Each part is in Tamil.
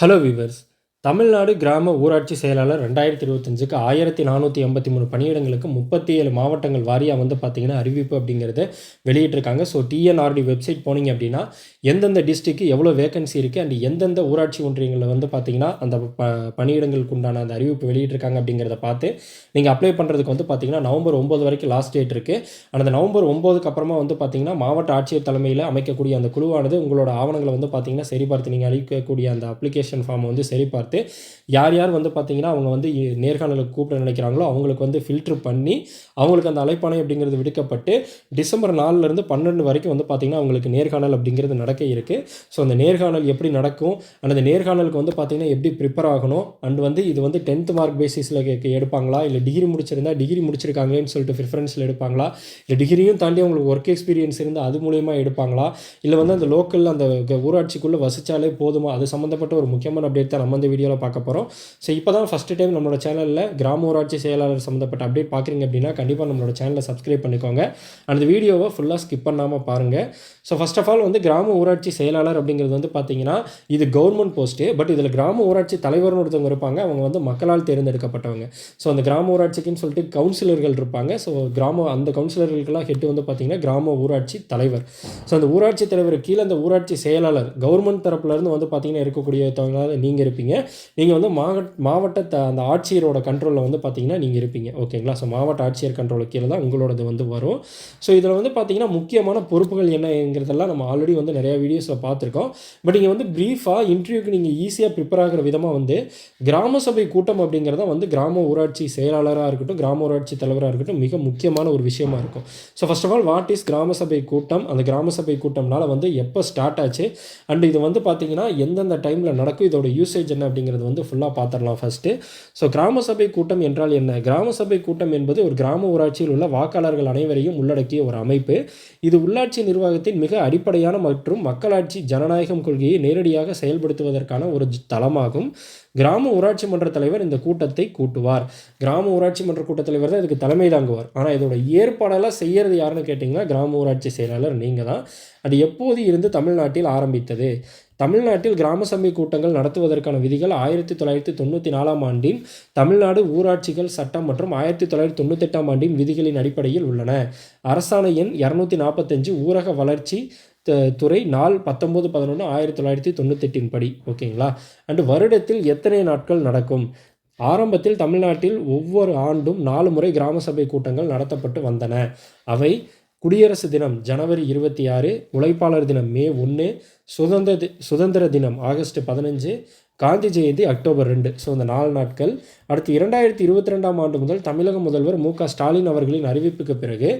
Hello viewers. தமிழ்நாடு கிராம ஊராட்சி செயலாளர் 2025க்கு 1483 பணியிடங்களுக்கு 37 மாவட்டங்கள் வாரியாக பார்த்தீங்கன்னா அறிவிப்பு அப்படிங்கிறத வெளியிட்டிருக்காங்க. ஸோ டிஎன்ஆர்டி வெப்சைட் போனீங்க அப்படின்னா எந்தெந்த டிஸ்ட்ரிக்ட் எவ்வளோ வேகன்சி இருக்குது அண்ட் எந்தெந்த ஊராட்சி ஒன்றியங்களில் பார்த்தீங்கன்னா அந்த பணியிடங்களுக்கு உண்டான அந்த அறிவிப்பு வெளியிட்டிருக்காங்க அப்படிங்கிறத பார்த்து நீங்கள் அப்ளை பண்ணுறதுக்கு பார்த்தீங்கன்னா நவம்பர் 9 வரைக்கும் லாஸ்ட் டேட் இருக்குது. அந்த நவம்பர் 9க்கு அப்புறமா பார்த்தீங்கன்னா மாவட்ட ஆட்சியர் தலைமையில் அமைக்கக்கூடிய அந்த குழுவானது உங்களோட ஆவணங்களை பார்த்தீங்கன்னா சரிபார்த்து நீங்கள் அளிக்கக்கூடிய அந்த அப்ளிகேஷன் ஃபார்மை சரிபார்த்து யார் யார் பார்த்தீங்கன்னா அவங்க நேர்காணலுக்கு கூப்பிட நினைக்கிறாங்களோ அவங்களுக்கு ஃபில்ட்ரு பண்ணி அவங்களுக்கு அந்த அழைப்பாணை அப்படிங்கிறது விடுக்கப்பட்டு டிசம்பர் 4லேருந்து 12 வரைக்கும் பார்த்தீங்கன்னா அவங்களுக்கு நேர்காணல் அப்படிங்கிறது நடக்க இருக்குது. ஸோ அந்த நேர்காணல் எப்படி நடக்கும், அந்த நேர்காணலுக்கு பார்த்தீங்கன்னா எப்படி ப்ரிப்பேர் ஆகணும் அண்ட் இது 10th மார்க் பேசிஸில் எடுப்பாங்களா, இல்லை டிகிரி முடிச்சிருந்தா டிகிரி முடிச்சிருக்காங்களேன்னு சொல்லிட்டு ப்ரிஃபரன்ஸில் எடுப்பாங்களா, இல்லை டிகிரியும் தாண்டி அவங்களுக்கு ஒர்க் எக்ஸ்பீரியன்ஸ் இருந்தால் அது மூலயமா எடுப்பாங்களா, இல்லை அந்த லோக்கல் அந்த ஊராட்சிக்குள்ளே வசித்தாலே போதுமா, அது சம்மந்தப்பட்ட ஒரு முக்கியமான அப்டேட் தான் நம்ம இந்த வீடியோவில் பார்க்க போகிறோம். ஸோ இப்போ தான் ஃபஸ்ட்டு டைம் நம்மளோட சேனலில் கிராம ஊராட்சி செயலாளர் சம்மந்தப்பட்ட அப்டேட் பார்க்குறீங்க அப்படின்னா கண்டிப்பாக நம்மளோட சேனலை சப்ஸ்கிரைப் பண்ணிக்கோங்க. அந்த வீடியோவை ஃபுல்லாக ஸ்கிப் பண்ணாமல் பாருங்கள். ஸோ ஃபஸ்ட் ஆஃப் ஆல் கிராம ஊராட்சி செயலாளர் அப்படிங்கிறது பார்த்தீங்கன்னா இது கவர்மெண்ட் போஸ்ட்டு. பட் இதில் கிராம ஊராட்சி தலைவர்னு ஒருத்தவங்க இருப்பாங்க. அவங்க மக்களால் தேர்ந்தெடுக்கப்பட்டவங்க. ஸோ அந்த கிராம ஊராட்சிக்குன்னு சொல்லிட்டு கவுன்சிலர்கள் இருப்பாங்க. ஸோ அந்த கவுன்சிலர்களுக்கெல்லாம் ஹெட் பார்த்தீங்கன்னா கிராம ஊராட்சி தலைவர். ஸோ அந்த ஊராட்சி தலைவர் கீழே அந்த ஊராட்சி செயலாளர் கவர்மெண்ட் தரப்புலேருந்து பார்த்தீங்கன்னா இருக்கக்கூடியவங்களாக நீங்கள் இருப்பீங்க. நீங்கள் மாவட்ட அந்த ஆட்சியரோட கண்ட்ரோலில் பார்த்தீங்கன்னா நீங்கள் இருப்பீங்க. ஓகேங்களா. ஸோ மாவட்ட ஆட்சியர் கண்ட்ரோலுக்கு கீழே தான் உங்களோடது வரும். ஸோ இதில் பார்த்தீங்கன்னா முக்கியமான பொறுப்புகள் என்னங்கிறதெல்லாம் நம்ம ஆல்ரெடி நிறையா வீடியோஸில் பார்த்துருக்கோம். பட் இங்கே ப்ரீஃபாக இன்டர்வியூக்கு நீங்கள் ஈஸியாக ப்ரிப்பேர் ஆகிற விதமாக கிராம சபை கூட்டம் அப்படிங்கிறத கிராம ஊராட்சி செயலாளராக இருக்கட்டும், கிராம ஊராட்சி தலைவராக இருக்கட்டும் மிக முக்கியமான ஒரு விஷயமா இருக்கும். So first of all what is gram sabha கூட்டம், அந்த கிராம சபை கூட்டம்னால எப்போ ஸ்டார்ட் ஆச்சு அண்ட் இது பார்த்தீங்கன்னா எந்தெந்த டைமில் நடக்கும், இதோட யூசேஜ் என்ன அப்படிங்கிறது ஃபுல்லாக பார்த்துடலாம் ஃபஸ்ட்டு. ஸோ கிராம சபை கூட்டம் என்றால் என்ன? கிராம சபை கூட்டம் என்பது ஒரு கிராம ஊராட்சியில் உள்ள வாக்காளர்கள் அனைவரையும் உள்ளடக்கிய ஒரு அமைப்பு. இது உள்ளாட்சி நிர்வாகத்தின் மிக அடிப்படையான மற்றும் மக்களாட்சி ஜனநாயகம் கொள்கையை நேரடியாக செயல்படுத்துவதற்கான ஒரு தளமாகும். கிராம ஊராட்சி மன்ற தலைவர் இந்த கூட்டத்தை கூட்டுவார். கிராம ஊராட்சி மன்ற கூட்டத் தலைவர் தான் இதுக்கு தலைமை தாங்குவார். ஆனால் இதோட ஏற்பாடெல்லாம் செய்கிறது யாருன்னு கேட்டிங்கன்னா கிராம ஊராட்சி செயலாளர் நீங்கள் தான். அது எப்போது இருந்து தமிழ்நாட்டில் ஆரம்பித்தது? தமிழ்நாட்டில் கிராம சபை கூட்டங்கள் நடத்துவதற்கான விதிகள் 1994ஆம் ஆண்டின் தமிழ்நாடு ஊராட்சிகள் சட்டம் மற்றும் 1998ஆம் ஆண்டின் விதிகளின் அடிப்படையில் உள்ளன. அரசாணை எண் 245 ஊரக வளர்ச்சி துறை நாள் 19/11/1998 படி. ஓகேங்களா. அண்டு வருடத்தில் எத்தனை நாட்கள் நடக்கும்? ஆரம்பத்தில் தமிழ்நாட்டில் ஒவ்வொரு ஆண்டும் 4 முறை கிராம சபை கூட்டங்கள் நடத்தப்பட்டு வந்தன. அவை குடியரசு தினம் ஜனவரி 26, உழைப்பாளர் தினம் மே 1, சுதந்திர தினம் August 15, Gandhi Jayanti October 2. So இந்த 4 நாட்கள். அடுத்து 2022ஆம் ஆண்டு முதல் தமிழக முதல்வர் மு.க. ஸ்டாலின் அவர்களின் அறிவிப்புக்கு பிறகு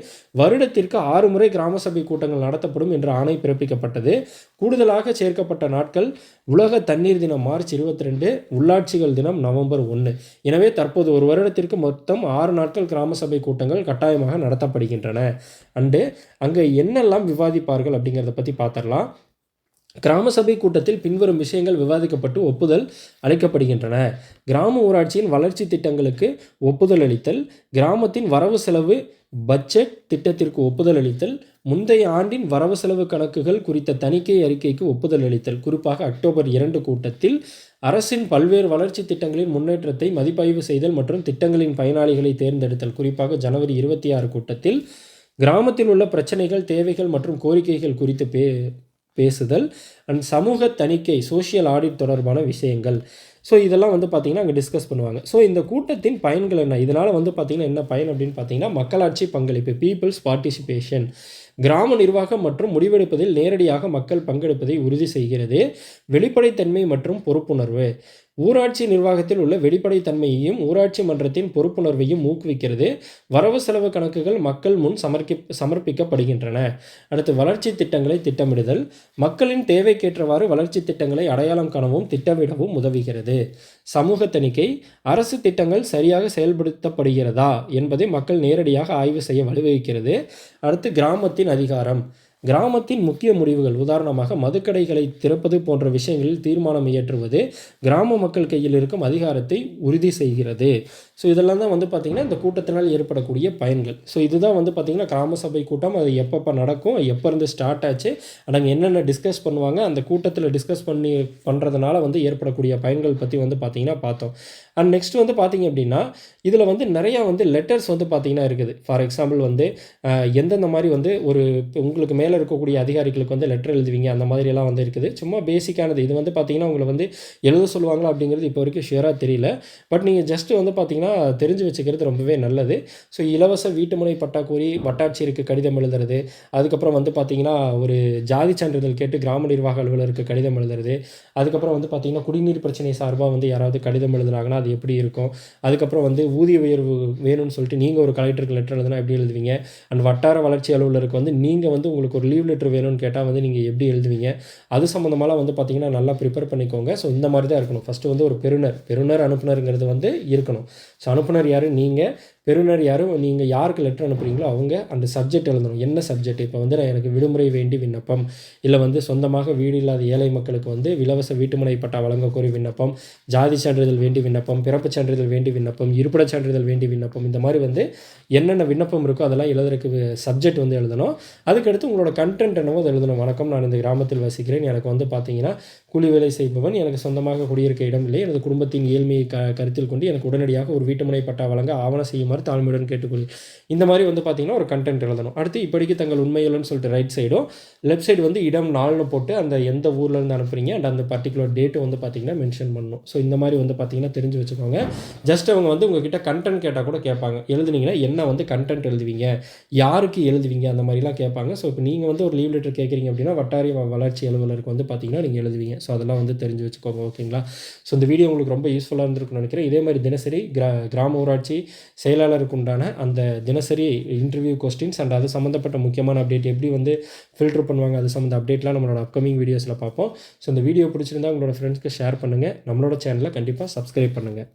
வருடத்திற்கு 6 முறை கிராம சபை கூட்டங்கள் நடத்தப்படும் என்ற ஆணை பிறப்பிக்கப்பட்டது. கூடுதலாக சேர்க்கப்பட்ட நாட்கள் உலக தண்ணீர் தினம் மார்ச் 22, உள்ளாட்சிகள் தினம் நவம்பர் 1. எனவே தற்போது ஒரு வருடத்திற்கு மொத்தம் 6 நாட்கள் கிராம சபை கூட்டங்கள் கட்டாயமாக நடத்தப்படுகின்றன. அண்டு அங்கே என்னெல்லாம் விவாதிப்பார்கள் அப்படிங்கிறத பற்றி பார்த்துடலாம். கிராம சபை கூட்டத்தில் பின்வரும் விஷயங்கள் விவாதிக்கப்பட்டு ஒப்புதல் அளிக்கப்படுகின்றன. கிராம ஊராட்சியின் வளர்ச்சி திட்டங்களுக்கு ஒப்புதல் அளித்தல், கிராமத்தின் வரவு செலவு பட்ஜெட் திட்டத்திற்கு ஒப்புதல் அளித்தல், முந்தைய ஆண்டின் வரவு செலவு கணக்குகள் குறித்த தணிக்கை அறிக்கைக்கு ஒப்புதல் அளித்தல். குறிப்பாக அக்டோபர் 2 கூட்டத்தில் அரசின் பல்வேறு வளர்ச்சி திட்டங்களின் முன்னேற்றத்தை மதிப்பாய்வு செய்தல் மற்றும் திட்டங்களின் பயனாளிகளை தேர்ந்தெடுத்தல். குறிப்பாக ஜனவரி 26 கூட்டத்தில் கிராமத்தில் உள்ள பிரச்சனைகள், தேவைகள் மற்றும் கோரிக்கைகள் குறித்து பேசுதல் அண்ட் சமூக தணிக்கை சோஷியல் ஆடிட் தொடர்பான விஷயங்கள். ஸோ இதெல்லாம் பார்த்திங்கன்னா அங்கே டிஸ்கஸ் பண்ணுவாங்க. ஸோ இந்த கூட்டத்தின் பயன்கள் என்ன? இதனால் பார்த்திங்கன்னா என்ன பயன் அப்படின்னு பார்த்தீங்கன்னா மக்களாட்சி பங்களிப்பு, பீப்புள்ஸ் பார்ட்டிசிபேஷன். கிராம நிர்வாகம் மற்றும் முடிவெடுப்பதில் நேரடியாக மக்கள் பங்கெடுப்பதை உறுதி செய்கிறது. வெளிப்படைத்தன்மை மற்றும் பொறுப்புணர்வு. ஊராட்சி நிர்வாகத்தில் உள்ள வெளிப்படைத்தன்மையையும் ஊராட்சி மன்றத்தின் பொறுப்புணர்வையும் ஊக்குவிக்கிறது. வரவு செலவு கணக்குகள் மக்கள் முன் சமர்ப்பிக்கப்படுகின்றன. அடுத்து வளர்ச்சி திட்டங்களை திட்டமிடுதல். மக்களின் தேவைக்கேற்றவாறு வளர்ச்சி திட்டங்களை அடையாளம் காணவும் திட்டமிடவும் உதவுகிறது. சமூக தணிக்கை. அரசு திட்டங்கள் சரியாக செயல்படுத்தப்படுகிறதா என்பதை மக்கள் நேரடியாக ஆய்வு செய்ய வழிவகுக்கிறது. அடுத்து கிராமத்தின் அதிகாரம். கிராமத்தின் முக்கிய முடிவுகள், உதாரணமாக மதுக்கடைகளை திறப்பது போன்ற விஷயங்களில் தீர்மானம் இயற்றுவது கிராம மக்கள் கையில் இருக்கும் அதிகாரத்தை உறுதி செய்கிறது. ஸோ இதெல்லாம் தான் வந்து பார்த்திங்கன்னா இந்த கூட்டத்தினால் ஏற்படக்கூடிய பயன்கள். ஸோ இதுதான் வந்து பார்த்திங்கன்னா கிராம சபை கூட்டம். அது எப்பப்போ நடக்கும், எப்போ இருந்து ஸ்டார்ட் ஆச்சு, அங்கே என்னென்ன டிஸ்கஸ் பண்ணுவாங்க, அந்த கூட்டத்தில் டிஸ்கஸ் பண்ணுறதுனால வந்து ஏற்படக்கூடிய பயன்கள் பற்றி வந்து பார்த்திங்கன்னா பார்த்தோம். அண்ட் நெக்ஸ்ட் வந்து பார்த்திங்க அப்படின்னா இதில் வந்து நிறையா வந்து லெட்டர்ஸ் வந்து பார்த்திங்கன்னா இருக்குது. ஃபார் எக்ஸாம்பிள் வந்து எந்தெந்த மாதிரி வந்து ஒரு உங்களுக்கு மேலே இருக்கக்கூடிய அதிகாரிகளுக்கு வந்து லெட்டர் எழுதுவீங்க, அந்த மாதிரியெல்லாம் வந்து இருக்குது. சும்மா பேசிக்கானது. இது வந்து பார்த்திங்கன்னா உங்களை வந்து எழுத சொல்லுவாங்களா அப்படிங்கிறது இப்போ வரைக்கும் ஷியராக தெரியல. பட் நீங்கள் ஜஸ்ட்டு வந்து பார்த்திங்கன்னா தெரிஞ்சு வச்சுக்கிறது ரொம்பவே நல்லது. ஸோ இலவச வீட்டுமனை பட்டா கோரி வட்டாட்சியருக்கு கடிதம் எழுதுறது, அதுக்கப்புறம் வந்து பார்த்திங்கன்னா ஒரு ஜாதி சான்றிதழ் கேட்டு கிராம நிர்வாக அலுவலருக்கு கடிதம் எழுதுறது, அதுக்கப்புறம் வந்து பார்த்திங்கன்னா குடிநீர் பிரச்சனை சார்பாக வந்து யாராவது கடிதம் எழுதுனாங்கன்னா அது எப்படி இருக்கும், அதுக்கப்புறம் வந்து ஊதிய உயர்வு வேணும்னு சொல்லிட்டு நீங்கள் ஒரு கலெக்டருக்கு லெட்டர் எழுதுனா எப்படி எழுதுவீங்க, அண்ட் வட்டார வளர்ச்சி அலுவலருக்கு வந்து நீங்கள் வந்து உங்களுக்கு ஒரு லீவ் லெட்டர் வேணும்னு கேட்டால் வந்து நீங்கள் எப்படி எழுதுவீங்க, அது சம்மந்தமாலாம் வந்து பார்த்திங்கன்னா நல்லா ப்ரிப்பேர் பண்ணிக்கோங்க. ஸோ இந்த மாதிரி தான் இருக்கணும். ஃபஸ்ட்டு வந்து ஒரு பெறுநர் அனுப்புனருங்கிறது வந்து இருக்கணும். ஸோ அனுப்புனர் யார், நீங்கள். பெறுநர் யாரும், நீங்கள் யாருக்கு லெட்டர் அனுப்புகிறீங்களோ அவங்க. அந்த சப்ஜெக்ட் எழுதணும். என்ன சப்ஜெக்ட், இப்போ வந்து நான் எனக்கு விடுமுறை வேண்டி விண்ணப்பம், இல்லை வந்து சொந்தமாக வீடு இல்லாத ஏழை மக்களுக்கு வந்து இலவச வீட்டுமனை பட்டா வழங்க கோரி விண்ணப்பம், ஜாதி சான்றிதழ் வேண்டி விண்ணப்பம், பிறப்புச் சான்றிதழ் வேண்டி விண்ணப்பம், இருப்பிடச் சான்றிதழ் வேண்டி விண்ணப்பம், இந்த மாதிரி வந்து என்னென்ன விண்ணப்பம் இருக்கோ அதெல்லாம் எழுதுறதுக்கு சப்ஜெக்ட் வந்து எழுதணும். அதுக்கடுத்து உங்களோட கண்டென்ட் என்னவோ அதை எழுதணும். வணக்கம், நான் இந்த கிராமத்தில் வசிக்கிறேன், எனக்கு வந்து பார்த்தீங்கன்னா கூலி வேலை செய்பவன், எனக்கு சொந்தமாக குடியிருக்க இடம் இல்லை, எனது குடும்பத்தின் ஏழ்மையை கருத்தில் கொண்டு எனக்கு உடனடியாக ஒரு வீட்டுமனை பட்டா வழங்க ஆவணம் செய்யுமாறு தாழ்மையுடன் கேட்டுக்கொள். இந்த மாதிரி வந்து பார்த்திங்கன்னா ஒரு கண்டென்ட் எழுதணும். அடுத்து இப்படிக்கு தங்கள் உண்மையில்னு சொல்லிட்டு ரைட் சைடும், லெஃப்ட் சைடு வந்து இடம் நாள்னு போட்டு அந்த எந்த ஊர்லேருந்து அனுப்புகிறீங்க அண்ட் அந்த பர்டிகுலர் டேட்டு வந்து பார்த்திங்கன்னா மென்ஷன் பண்ணணும். ஸோ இந்த மாதிரி வந்து பார்த்திங்கன்னா தெரிஞ்சு வச்சுக்கோங்க. ஜஸ்ட் அவங்க வந்து உங்ககிட்ட கண்டென்ட் கேட்டால் கூட கேட்பாங்க. எழுதுனீங்கன்னா என்ன வந்து கண்டென்ட் எழுதுவீங்க, யாருக்கு எழுதுவீங்க, அந்த மாதிரிலாம் கேட்பாங்க. ஸோ இப்போ நீங்கள் வந்து ஒரு லீவ் லெட்டர் கேட்குறீங்க அப்படின்னா வட்டார வளர்ச்சி அலுவலருக்கு வந்து பார்த்திங்கன்னா நீங்கள் எழுதுவீங்க. ஸோ அதெல்லாம் வந்து தெரிஞ்சு வச்சுக்கோங்க. ஓகேங்களா? ஸோ இந்த வீடியோ உங்களுக்கு ரொம்ப யூஸ்ஃபுல்லாக இருந்திருக்குன்னு நினைக்கிறேன். இதே மாதிரி தினசரி கிராம ஊராட்சி செயலாளருக்கு உண்டான அந்த தினசரி இன்டர்வியூ கொஸ்டின்ஸ் அண்ட் அது சம்மந்தப்பட்ட முக்கியமான அப்டேட் எப்படி வந்து ஃபில்டர் பண்ணுவாங்க, அது சம்மந்த அப்டேட்லாம் நம்மளோட அப்கமிங் வீடியோஸில் பார்ப்போம். ஸோ இந்த வீடியோ பிடிச்சிருந்தா உங்களோட ஃப்ரெண்ட்ஸ்க்கு ஷேர் பண்ணுங்கள். நம்மளோட சேனலை கண்டிப்பாக சப்ஸ்கிரைப் பண்ணுங்கள்.